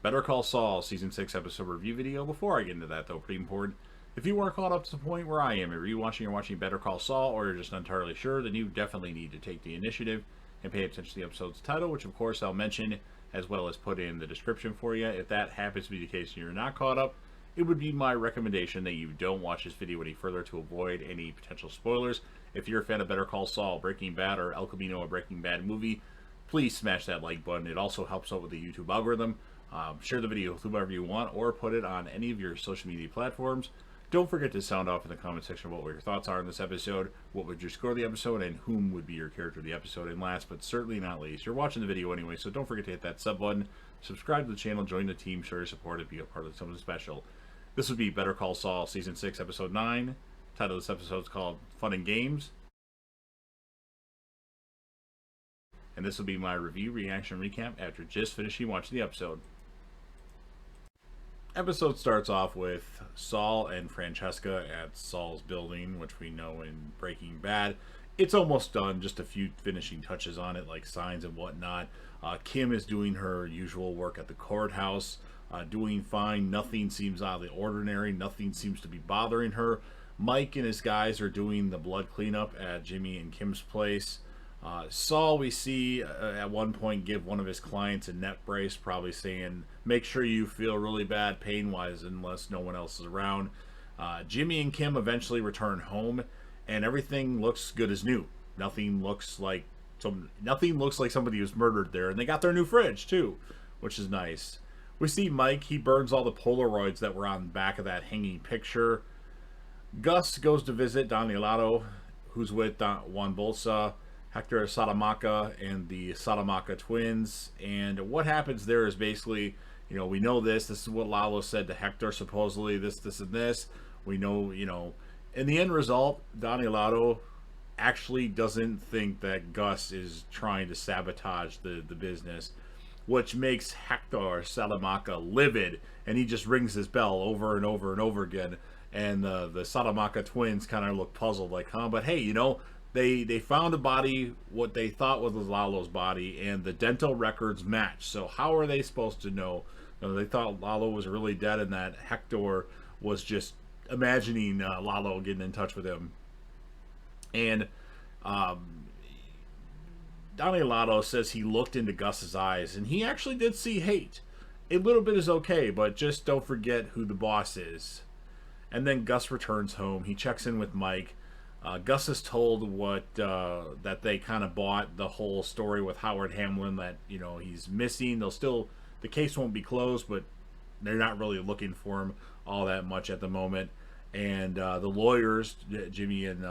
Better Call Saul Season 6 episode review video. Before I get into that, though, pretty important. If you weren't caught up to the point where I am, are you watching Better Call Saul, or you're just not entirely sure, then you definitely need to take the initiative and pay attention to the episode's title, which of course I'll mention as well as put in the description for you. If that happens to be the case and you're not caught up, it would be my recommendation that you don't watch this video any further to avoid any potential spoilers. If you're a fan of Better Call Saul, Breaking Bad, or El Camino, a Breaking Bad movie, please smash that like button. It also helps out with the YouTube algorithm. Share the video with whoever you want, or put it on any of your social media platforms. Don't forget to sound off in the comment section about what your thoughts are on this episode, what would you score the episode, and whom would be your character of the episode. And last but certainly not least, you're watching the video anyway, so don't forget to hit that sub button, subscribe to the channel, join the team, show your support, and be a part of something special. This would be Better Call Saul Season 6, Episode 9. The title of this episode is called Fun and Games. And this will be my review, reaction, recap after just finishing watching the episode. Episode starts off with Saul and Francesca at Saul's building, which we know in Breaking Bad. It's almost done, just a few finishing touches on it, like signs and whatnot. Kim is doing her usual work at the courthouse, doing fine. Nothing seems out of the ordinary. Nothing seems to be bothering her. Mike and his guys are doing the blood cleanup at Jimmy and Kim's place. Saul, we see at one point give one of his clients a neck brace, probably saying, make sure you feel really bad pain-wise unless no one else is around. Jimmy and Kim eventually return home, and everything looks good as new. Nothing looks like somebody was murdered there, and they got their new fridge too, which is nice. We see Mike, he burns all the Polaroids that were on the back of that hanging picture. Gus goes to visit Danielato, who's with Juan Bolsa, Hector Salamanca, and the Salamanca twins. And what happens there is basically, we know this is what Lalo said to Hector, supposedly this and this. We know, in the end result, Danielato actually doesn't think that Gus is trying to sabotage the business, which makes Hector Salamanca livid, and he just rings his bell over and over and over again. And the Salamanca twins kind of look puzzled, like, huh? But hey, They found a body, what they thought was Lalo's body, and the dental records match. So how are they supposed to know? They thought Lalo was really dead and that Hector was just imagining Lalo getting in touch with him. And Danielato says he looked into Gus's eyes, and he actually did see hate. A little bit is okay, but just don't forget who the boss is. And then Gus returns home. He checks in with Mike. Gus is told that they kind of bought the whole story with Howard Hamlin, that he's missing. The case won't be closed, but they're not really looking for him all that much at the moment. And the lawyers, Jimmy and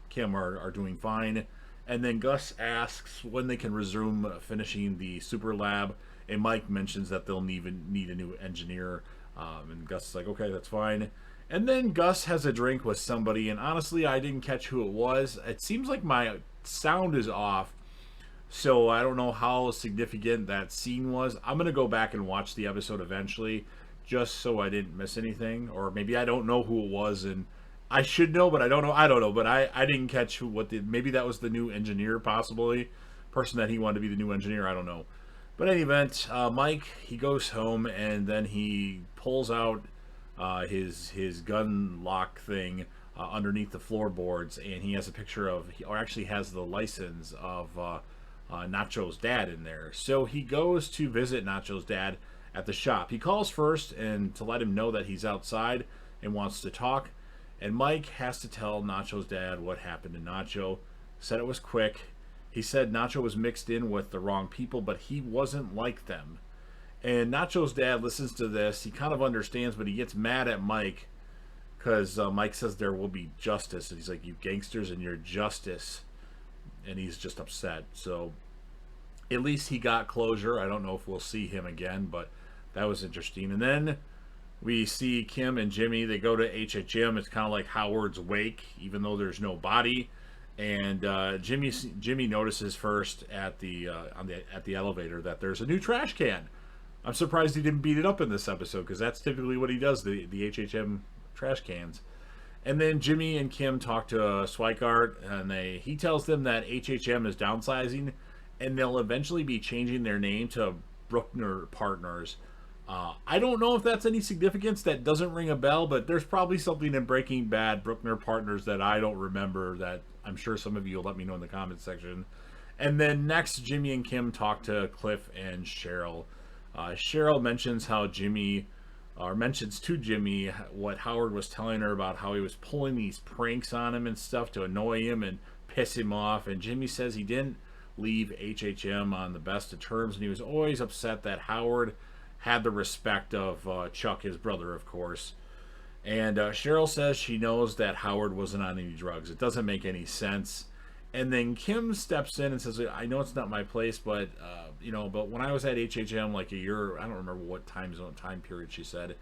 Kim, are doing fine. And then Gus asks when they can resume finishing the super lab, and Mike mentions that they'll need a new engineer. And Gus is like, okay, that's fine. And then Gus has a drink with somebody, and honestly, I didn't catch who it was. It seems like my sound is off, so I don't know how significant that scene was. I'm going to go back and watch the episode eventually, just so I didn't miss anything. Or maybe I don't know who it was, and I should know, but I don't know. I don't know, but I didn't catch maybe that was the new engineer, possibly. Person that he wanted to be the new engineer, I don't know. But in any event, Mike, he goes home, and then he pulls out his gun lock thing underneath the floorboards, and he has a picture of, or actually has the license of Nacho's dad in there. So he goes to visit Nacho's dad at the shop. He calls first and to let him know that he's outside and wants to talk, and Mike has to tell Nacho's dad what happened to Nacho. Said it was quick. He said Nacho was mixed in with the wrong people, but he wasn't like them. And Nacho's dad listens to this. He kind of understands, but he gets mad at Mike because Mike says there will be justice. And he's like, you gangsters and your justice. And he's just upset. So at least he got closure. I don't know if we'll see him again, but that was interesting. And then we see Kim and Jimmy. They go to HHM. It's kind of like Howard's wake, even though there's no body. And Jimmy notices first at the elevator that there's a new trash can. I'm surprised he didn't beat it up in this episode, because that's typically what he does, the HHM trash cans. And then Jimmy and Kim talk to Swikart, and he tells them that HHM is downsizing, and they'll eventually be changing their name to Bruckner Partners. I don't know if that's any significance. That doesn't ring a bell, but there's probably something in Breaking Bad, Brookner Partners, that I don't remember that I'm sure some of you will let me know in the comments section. And then next, Jimmy and Kim talk to Cliff and Cheryl. Cheryl mentions how Jimmy, or mentions to Jimmy what Howard was telling her about how he was pulling these pranks on him and stuff to annoy him and piss him off. And Jimmy says he didn't leave HHM on the best of terms, and he was always upset that Howard had the respect of Chuck, his brother, of course. And Cheryl says she knows that Howard wasn't on any drugs. It doesn't make any sense. And then Kim steps in and says, I know it's not my place, but, but when I was at HHM like a year, I don't remember what time period she said,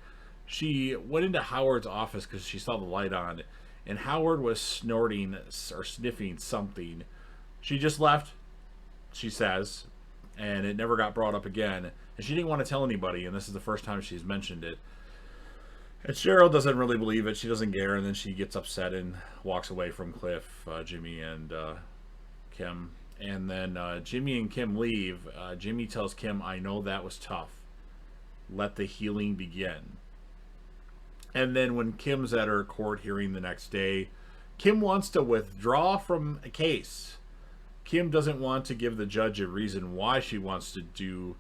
she went into Howard's office because she saw the light on, and Howard was snorting or sniffing something. She just left, she says, and it never got brought up again. And she didn't want to tell anybody, and this is the first time she's mentioned it. And Cheryl doesn't really believe it. She doesn't care, and then she gets upset and walks away from Cliff, Jimmy, and Kim. And then Jimmy and Kim leave. Jimmy tells Kim, I know that was tough. Let the healing begin. And then when Kim's at her court hearing the next day, Kim wants to withdraw from a case. Kim doesn't want to give the judge a reason why she wants to do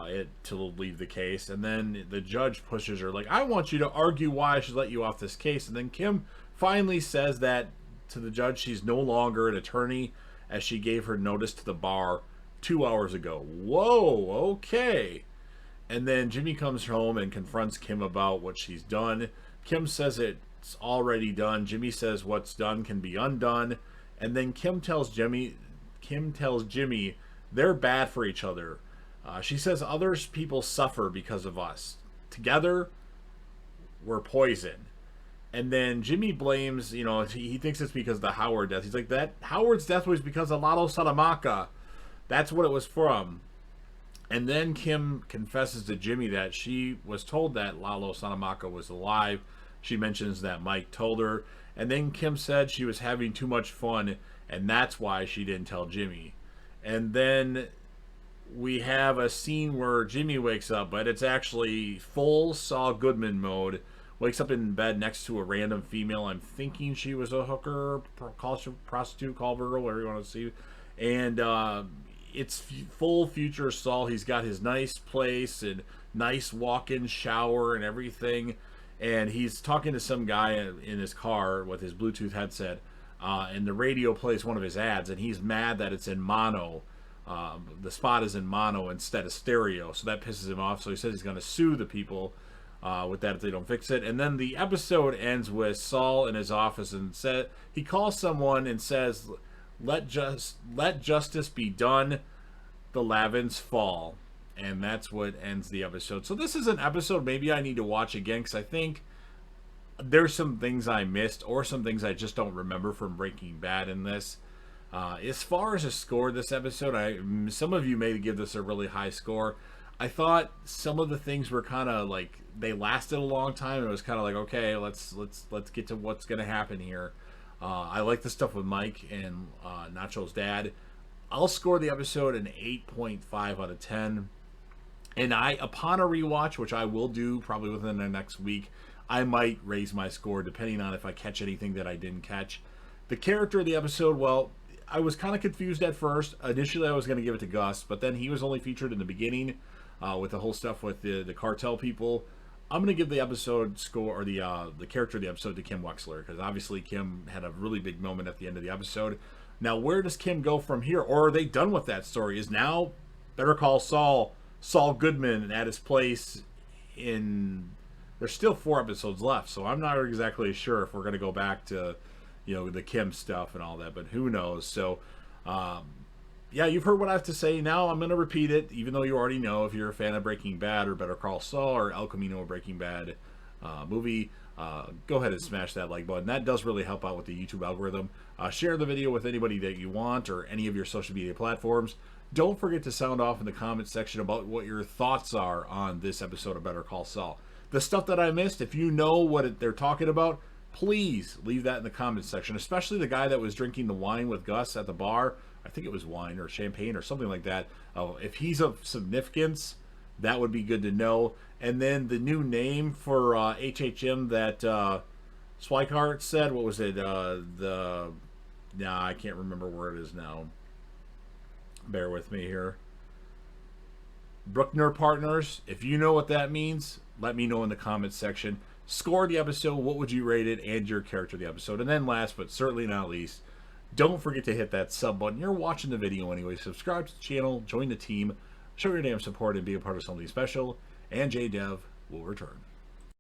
it to leave the case, and then the judge pushes her like, I want you to argue why I should let you off this case. And then Kim finally says that to the judge she's no longer an attorney, as she gave her notice to the bar 2 hours ago. Whoa, okay. And then Jimmy comes home and confronts Kim about what she's done. Kim says it's already done. Jimmy says what's done can be undone. And then Kim tells Jimmy they're bad for each other. She says people suffer because of us. Together, we're poison. And then Jimmy blames, he thinks it's because of the Howard death. He's like, that Howard's death was because of Lalo Salamanca. That's what it was from. And then Kim confesses to Jimmy that she was told that Lalo Salamanca was alive. She mentions that Mike told her. And then Kim said she was having too much fun, and that's why she didn't tell Jimmy. And then we have a scene where Jimmy wakes up, but it's actually full Saul Goodman mode. Wakes up in bed next to a random female. I'm thinking she was a hooker, prostitute, call girl, whatever you want to see. And it's full future Saul. He's got his nice place and nice walk-in shower and everything. And he's talking to some guy in his car with his Bluetooth headset. And the radio plays one of his ads, and he's mad that it's in mono. The spot is in mono instead of stereo, so that pisses him off. So he says he's going to sue the people with that if they don't fix it. And then the episode ends with Saul in his office, and he calls someone and says, let justice be done, the Lavins fall. And that's what ends the episode. So this is an episode maybe I need to watch again, because I think there's some things I missed or some things I just don't remember from Breaking Bad in this. As far as a score this episode, some of you may give this a really high score. I thought some of the things were kind of like, they lasted a long time. It was kind of like, okay, let's get to what's going to happen here. I like the stuff with Mike and Nacho's dad. I'll score the episode an 8.5 out of 10. And upon a rewatch, which I will do probably within the next week, I might raise my score depending on if I catch anything that I didn't catch. The character of the episode, well, I was kind of confused at first. Initially, I was going to give it to Gus, but then he was only featured in the beginning with the whole stuff with the cartel people. I'm going to give the episode score, or the character of the episode, to Kim Wexler, because obviously Kim had a really big moment at the end of the episode. Now, where does Kim go from here? Or are they done with that story? Is now Better Call Saul Goodman at his place in... There's still 4 episodes left, so I'm not exactly sure if we're going to go back to, the Kim stuff and all that, but who knows. So, yeah, you've heard what I have to say. Now I'm going to repeat it, even though you already know. If you're a fan of Breaking Bad or Better Call Saul or El Camino Breaking Bad movie, go ahead and smash that like button. That does really help out with the YouTube algorithm. Share the video with anybody that you want or any of your social media platforms. Don't forget to sound off in the comments section about what your thoughts are on this episode of Better Call Saul. The stuff that I missed, if you know what they're talking about, please leave that in the comments section, especially the guy that was drinking the wine with Gus at the bar. I think it was wine or champagne or something like that. If he's of significance, That would be good to know. And then the new name for HHM that Swikart said, what was it? I can't remember where it is now. Bear with me here. Bruckner Partners. If you know what that means, let me know in the comments section. Score the episode, what would you rate it, and your character of the episode. And then last but certainly not least, don't forget to hit that sub button. You're watching the video anyway. Subscribe to the channel, join the team, show your damn support, and be a part of something special. And JDev will return.